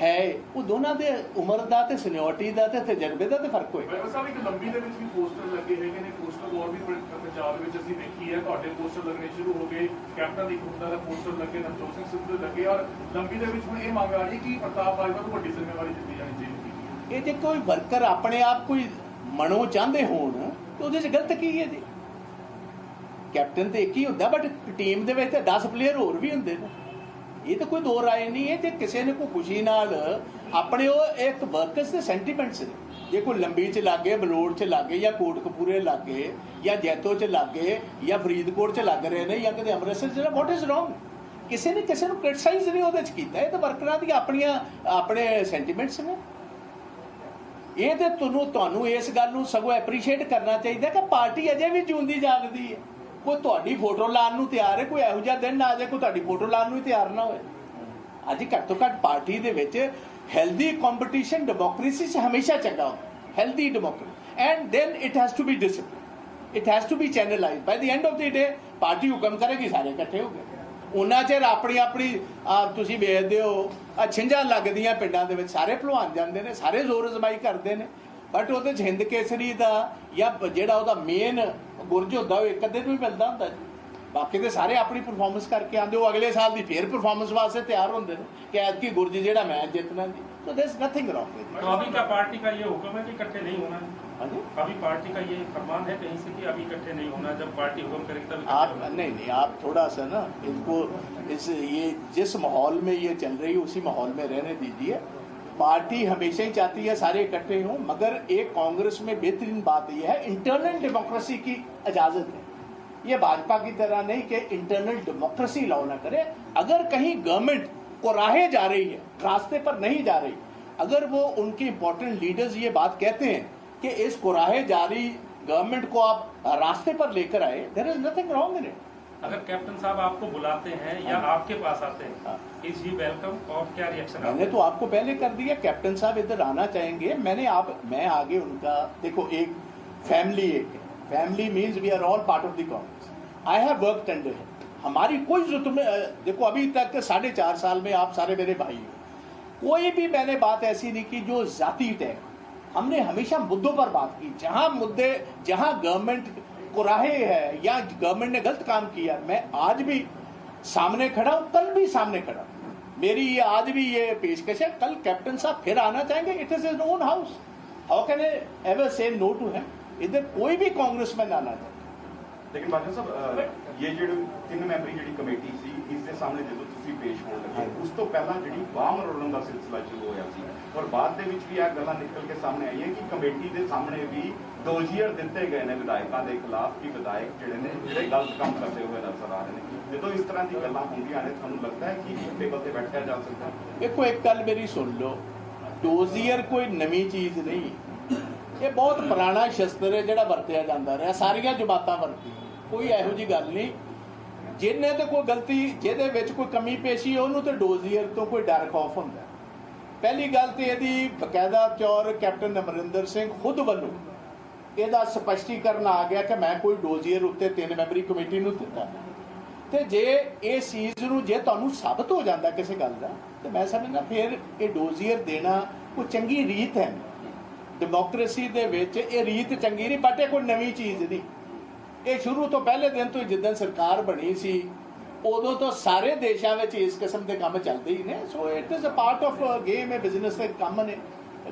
A: ਹੈ, ਉਹ ਦੋਨਾਂ ਦੇ ਉਮਰ ਦਾ ਤੇ ਸੀਨੀਅਰਿਟੀ ਦਾ ਤੇ ਤਜਰਬੇ ਦਾ ਤੇ ਫਰਕ ਹੋਏਗਾ।
E: ਭਾਈ ਸਾਹਿਬ ਇੱਕ ਲੰਬੀ ਦੇ ਵਿੱਚ ਵੀ ਪੋਸਟਰ ਲੱਗੇ ਹੈਗੇ ਨੇ, ਪੋਸਟਰ ਹੋਰ ਵੀ ਪੰਜਾਬ ਵਿੱਚ ਅਸੀਂ ਦੇਖੀ ਹੈ, ਤੁਹਾਡੇ ਪੋਸਟਰ ਲੱਗਣੇ ਸ਼ੁਰੂ ਹੋ ਗਏ, ਕੈਪਟਨ ਦੀ ਖੁਦ ਦਾ ਪੋਸਟਰ ਲੱਗੇ, ਨਵਜੋਤ ਸਿੰਘ ਸਿੱਧੂ ਲੱਗੇ, ਔਰ ਲੰਬੀ ਦੇ ਵਿੱਚ ਹੁਣ ਇਹ ਮੰਗ ਆ ਰਹੀ ਕਿ ਪ੍ਰਤਾਪ ਬਾਜਵਾ ਨੂੰ ਵੱਡੀ ਜ਼ਿੰਮੇਵਾਰੀ ਦਿੱਤੀ ਜਾਣੀ ਚਾਹੀਦੀ।
A: ਇਹ ਜੇ ਕੋਈ ਵਰਕਰ ਆਪਣੇ ਆਪ ਕੋਈ ਮਨੋਂ ਚਾਹੁੰਦੇ ਹੋਣ ਤੇ ਉਹਦੇ 'ਚ ਗਲਤ ਕੀ ਹੈ ਜੀ? ਕੈਪਟਨ ਤੇ ਇੱਕ ਹੀ ਹੁੰਦਾ, ਬਟ ਟੀਮ ਦੇ ਵਿੱਚ 10 ਪਲੇਅਰ ਹੋਰ ਵੀ ਹੁੰਦੇ ਨੇ। ਇਹ ਤਾਂ ਕੋਈ ਦੋ ਰਾਏ ਨਹੀਂ ਹੈ। ਜੇ ਕਿਸੇ ਨੇ ਕੋਈ ਖੁਸ਼ੀ ਨਾਲ ਆਪਣੇ ਉਹ ਇੱਕ ਵਰਕਰਸ ਦੇ ਸੈਂਟੀਮੈਂਟਸ ਨੇ, ਜੇ ਕੋਈ ਲੰਬੀ 'ਚ ਲੱਗੇ, ਬਲੋੜ 'ਚ ਲੱਗੇ ਜਾਂ ਕੋਟਕਪੂਰੇ ਲੱਗੇ ਜਾਂ ਜੈਤੋ 'ਚ ਲੱਗੇ ਜਾਂ ਫਰੀਦਕੋਟ 'ਚ ਲੱਗ ਰਹੇ ਨੇ ਜਾਂ ਕਿਤੇ ਅੰਮ੍ਰਿਤਸਰ 'ਚ, ਵਾਟ ਇਜ਼ ਰੋਂਗ? ਕਿਸੇ ਨੇ ਕਿਸੇ ਨੂੰ ਕ੍ਰਿਟਿਸਾਈਜ਼ ਨਹੀਂ ਉਹਦੇ 'ਚ ਕੀਤਾ। ਇਹ ਤਾਂ ਵਰਕਰਾਂ ਦੀਆਂ ਆਪਣੇ ਸੈਂਟੀਮੈਂਟਸ ਨੇ। ਇਹ ਤੇ ਤੁਹਾਨੂੰ ਇਸ ਗੱਲ ਨੂੰ ਸਗੋਂ ਐਪਰੀਸ਼ੀਏਟ ਕਰਨਾ ਚਾਹੀਦਾ ਕਿ ਪਾਰਟੀ ਅਜੇ ਵੀ ਜਿਉਂਦੀ ਜਾਗਦੀ ਹੈ। ਕੋਈ ਤੁਹਾਡੀ ਫੋਟੋ ਲਾਉਣ ਨੂੰ ਤਿਆਰ ਹੈ, ਕੋਈ ਇਹੋ ਜਿਹਾ ਦਿਨ ਨਾ ਆ ਜਾਏ ਕੋਈ ਤੁਹਾਡੀ ਫੋਟੋ ਲਾਉਣ ਨੂੰ ਤਿਆਰ ਨਾ ਹੋਏ। ਅੱਜ ਘੱਟ ਤੋਂ ਘੱਟ ਪਾਰਟੀ ਦੇ ਵਿੱਚ ਹੈਲਦੀ ਕੰਪੀਟੀਸ਼ਨ ਡੈਮੋਕ੍ਰੇਸੀ 'ਚ ਹਮੇਸ਼ਾ ਚੰਗਾ ਹੁੰਦਾ, healthy democracy, and then it has to be discipline, it has to be channelized. By the end of the day party ਹੁਕਮ ਕਰੇਗੀ, ਸਾਰੇ ਇਕੱਠੇ ਹੋ ਗਏ। ਉਹਨਾਂ ਚਿਰ ਆਪਣੀ ਤੁਸੀਂ ਵੇਖਦੇ ਹੋ ਛਿੰਝਾਂ ਲੱਗਦੀਆਂ ਪਿੰਡਾਂ ਦੇ ਵਿੱਚ, ਸਾਰੇ ਭਲਵਾਨ ਜਾਂਦੇ ਨੇ, ਸਾਰੇ ਜ਼ੋਰ ਅਜ਼ਮਾਈ ਕਰਦੇ ਨੇ, ਬਟ ਉਹਦੇ 'ਚ ਹਿੰਦ ਕੇਸਰੀ ਦਾ ਜਾਂ ਜਿਹੜਾ ਉਹਦਾ ਮੇਨ ਗੁਰਜ ਹੁੰਦਾ ਉਹ ਇੱਕ ਅੱਧੇ ਨੂੰ ਹੀ ਮਿਲਦਾ ਹੁੰਦਾ ਜੀ। ਬਾਕੀ ਤੇ ਸਾਰੇ ਆਪਣੀ ਪਰਫਾਰਮੈਂਸ ਕਰਕੇ ਆਉਂਦੇ, ਉਹ ਅਗਲੇ ਸਾਲ ਦੀ ਫੇਰ ਪਰਫਾਰਮੈਂਸ ਵਾਸਤੇ ਤਿਆਰ ਹੁੰਦੇ ਨੇ ਕਿ ਐਤਕੀ ਗੁਰਜ ਜਿਹੜਾ ਮੈਚ ਜਿੱਤਣਾ ਜੀ। So there is nothing wrong with
B: तो अभी का पार्टी का ये हुक्म है कि इकट्ठे नहीं होना है?
A: हाँ जी,
B: अभी पार्टी का ये फरमान है कहीं से कि अभी इकट्ठे नहीं होना, जब पार्टी हुक्म करेगी तब
A: आप नहीं आप थोड़ा सा ना इनको ये जिस माहौल में ये चल रही है उसी माहौल में रहने दीजिए। पार्टी हमेशा ही चाहती है सारे इकट्ठे हों, मगर एक कांग्रेस में बेहतरीन बात यह है इंटरनल डेमोक्रेसी की इजाज़त है। ये भाजपा की तरह नहीं कि इंटरनल डेमोक्रेसी अलाउ ना करे। अगर कहीं गवर्नमेंट कोराहे जा रही है, रास्ते पर नहीं जा रही, अगर वो उनके इंपॉर्टेंट लीडर्स ये बात कहते हैं कि इस कोराहे जारी गवर्नमेंट को आप रास्ते पर लेकर आए, there is nothing wrong in it.
B: अगर कैप्टन साहब आपको बुलाते हैं या आपके पास आते हैं, इज ही वेलकम और क्या रिएक्शन?
A: मैंने तो आपको पहले कर दिया, कैप्टन साहब इधर आना चाहेंगे, मैं आगे उनका, देखो एक family means we are all part of the Congress, I have worked under him, हमारी कोई जरूरत, देखो अभी तक 4.5 साल में आप सारे मेरे भाई हो, कोई भी मैंने बात ऐसी नहीं की जो जाति तय, हमने हमेशा मुद्दों पर बात की, जहां गवर्नमेंट कुराहे है या गवर्नमेंट ने गलत काम किया, मैं आज भी सामने खड़ा हूं, कल भी सामने खड़ा हूं, मेरी ये आज भी ये पेशकश है, कल कैप्टन साहब फिर आना चाहेंगे, it is his own house, how can I ever say no to him, इधर कोई भी कांग्रेसमैन आना चाहे।
D: लेकिन बादल साहब ये ਜਿਹੜੀ 3 ਮੈਂਬਰੀ ਜਿਹੜੀ ਕਮੇਟੀ ਸੀ, ਇਸ ਦੇ ਸਾਹਮਣੇ ਜਦੋਂ ਤੁਸੀਂ ਪੇਸ਼ ਹੋਣ ਲੱਗੇ, ਉਸ ਤੋਂ ਪਹਿਲਾਂ ਜਿਹੜੀ ਬਾਮ ਰੋਲਣ ਦਾ ਸਿਲਸਿਲਾ ਸ਼ੁਰੂ ਹੋਇਆ ਸੀ, ਔਰ ਬਾਅਦ ਦੇ ਵਿੱਚ ਵੀ ਇਹ ਗੱਲਾਂ ਨਿਕਲ ਕੇ ਸਾਹਮਣੇ ਆਈਆਂ ਕਿ ਕਮੇਟੀ ਦੇ ਸਾਹਮਣੇ ਵੀ ਦੋਸ਼ੀਅਰ ਦਿੱਤੇ ਗਏ ਨੇ ਵਿਧਾਇਕਾਂ ਦੇ ਖਿਲਾਫ ਕਿ ਵਿਧਾਇਕ ਜਿਹੜੇ ਗਲਤ ਕੰਮ ਕਰਦੇ ਹੋਏ ਨਜ਼ਰ ਆ ਰਹੇ ਨੇ। ਜਦੋਂ ਇਸ ਤਰ੍ਹਾਂ ਦੀ ਗੱਲਾਂ ਹੁੰਦੀਆਂ ਨੇ, ਤੁਹਾਨੂੰ ਲੱਗਦਾ ਹੈ ਕਿ ਟੇਬਲ ਤੇ ਬੈਠਿਆ ਜਾ ਸਕਦਾ ਹੈ?
A: ਦੇਖੋ ਇੱਕ ਗੱਲ ਮੇਰੀ ਸੁਣ ਲਓ, ਡੋਜ਼ੀਅਰ ਕੋਈ ਨਵੀਂ ਚੀਜ਼ ਨਹੀਂ, ਇਹ ਬਹੁਤ ਪੁਰਾਣਾ ਸ਼ਸਤਰ ਹੈ ਜਿਹੜਾ ਵਰਤਿਆ ਜਾਂਦਾ ਰਿਹਾ, ਸਾਰੀਆਂ ਜਮਾਤਾਂ ਵਰਤੀ, ਕੋਈ ਇਹੋ ਜਿਹੀ ਗੱਲ ਨਹੀਂ। ਜਿਹਨੇ ਤੇ ਕੋਈ ਗਲਤੀ, ਜਿਹਦੇ ਵਿੱਚ ਕੋਈ ਕਮੀ ਪੇਸ਼ੀ, ਉਹਨੂੰ ਤੇ ਡੋਜ਼ੀਅਰ ਤੋਂ ਕੋਈ ਡਰ ਖੌਫ ਹੁੰਦਾ। ਪਹਿਲੀ ਗੱਲ ਤੇ ਇਹਦੀ ਬਕਾਇਦਾ ਤੌਰ ਕੈਪਟਨ ਅਮਰਿੰਦਰ ਸਿੰਘ ਖੁਦ ਵੱਲੋਂ ਇਹਦਾ ਸਪਸ਼ਟੀਕਰਨ ਆ ਗਿਆ ਕਿ ਮੈਂ ਕੋਈ ਡੋਜ਼ੀਅਰ ਉੱਤੇ 3 ਮੈਂਬਰੀ ਕਮੇਟੀ ਨੂੰ ਦਿੱਤਾ, ਤੇ ਜੇ ਇਹ ਚੀਜ਼ ਨੂੰ ਜੇ ਤੁਹਾਨੂੰ ਸਾਬਤ ਹੋ ਜਾਂਦਾ ਕਿਸੇ ਗੱਲ ਦਾ, ਤੇ ਮੈਂ ਸਮਝਦਾ ਫਿਰ ਇਹ ਡੋਜ਼ੀਅਰ ਦੇਣਾ ਕੋਈ ਚੰਗੀ ਰੀਤ ਹੈ, ਡੈਮੋਕ੍ਰੇਸੀ ਦੇ ਵਿੱਚ ਇਹ ਰੀਤ ਚੰਗੀ ਨਹੀਂ, ਬਟ ਇਹ ਕੋਈ ਨਵੀਂ ਚੀਜ਼ ਨਹੀਂ, ਇਹ ਸ਼ੁਰੂ ਤੋਂ ਪਹਿਲੇ ਦਿਨ ਤੋਂ ਜਿੱਦਣ ਸਰਕਾਰ ਬਣੀ ਸੀ ਉਦੋਂ ਤੋਂ ਸਾਰੇ ਦੇਸ਼ਾਂ ਵਿੱਚ ਇਸ ਕਿਸਮ ਦੇ ਕੰਮ ਚੱਲਦੇ ਹੀ ਨੇ। So it is a part of game, ਇਹ ਬਿਜ਼ਨਸ ਦੇ ਕੰਮ ਨੇ,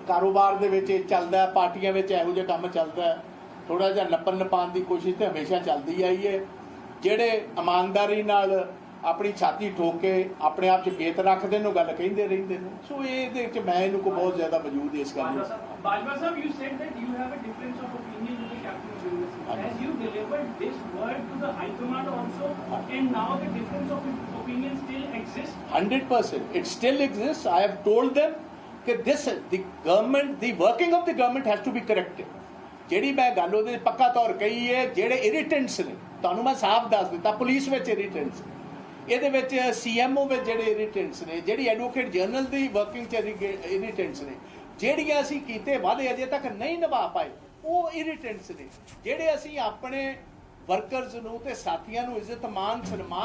A: ਕਾਰੋਬਾਰ ਦੇ ਵਿੱਚ ਇਹ ਚੱਲਦਾ, ਪਾਰਟੀਆਂ ਵਿੱਚ ਇਹੋ ਜਿਹਾ ਕੰਮ ਚੱਲਦਾ, ਥੋੜਾ ਜਿਹਾ ਨੱਪਣ ਨਪਾਉਣ ਦੀ ਕੋਸ਼ਿਸ਼ ਤੇ ਹਮੇਸ਼ਾ ਚੱਲਦੀ ਆਈ ਹੈ। ਜਿਹੜੇ ਇਮਾਨਦਾਰੀ ਨਾਲ ਆਪਣੀ ਛਾਤੀ ਠੋਕ ਕੇ ਆਪਣੇ ਆਪ 'ਚ ਗੇਤ ਰੱਖਦੇ ਨੂੰ ਗੱਲ ਕਹਿੰਦੇ ਰਹਿੰਦੇ ਨੇ। ਸੋ ਇਹਦੇ ਵਿੱਚ ਮੈਂ ਇਹਨੂੰ ਕੋ ਬਹੁਤ ਜ਼ਿਆਦਾ ਵਜੂਦ ਇਸ ਗੱਲ ਨੂੰ।
F: Bajwa sahab, you said that you have a difference of opinion with the captain of university. As you delivered this word to the High Command also, and now the difference of opinion still exists?
A: 100%. It still exists. I have told them that the government, the working of the government has to be corrected. ਜਿਹੜੀ ਮੈਂ ਗੱਲ ਉਹਦੇ ਪੱਕਾ ਤੌਰ ਕਹੀ ਹੈ, ਜਿਹੜੇ ਇਰੀਟੈਂਟਸ ਨੇ, ਤੁਹਾਨੂੰ ਮੈਂ ਸਾਫ਼ ਦੱਸ ਦਿੱਤਾ, ਪੁਲਿਸ ਵਿੱਚ ਇਰੀਟੈਂਟਸ, ਇਹਦੇ ਵਿੱਚ CMO ਵਿੱਚ ਜਿਹੜੇ ਇਰੀਟੈਂਟਸ ਨੇ, ਜਿਹੜੀ ਐਡਵੋਕੇਟ ਜਨਰਲ ਦੀ ਵਰਕਿੰਗ 'ਚ ਇਰੀਟੈਂਟਸ ਨੇ, ਜਿਹੜੀਆਂ ਅਸੀਂ ਕੀਤੇ ਵਾਅਦੇ ਅਜੇ ਤੱਕ ਨਹੀਂ ਨਿਭਾ ਪਾਏ, ਉਹ ਇਰੀਟੈਂਟਸ ਨੇ, ਜਿਹੜੇ ਅਸੀਂ ਆਪਣੇ ਵਰਕਰਸ ਨੂੰ ਤੇ ਸਾਥੀਆਂ ਨੂੰ ਇੱਜ਼ਤ ਮਾਨ ਸਨਮਾਨ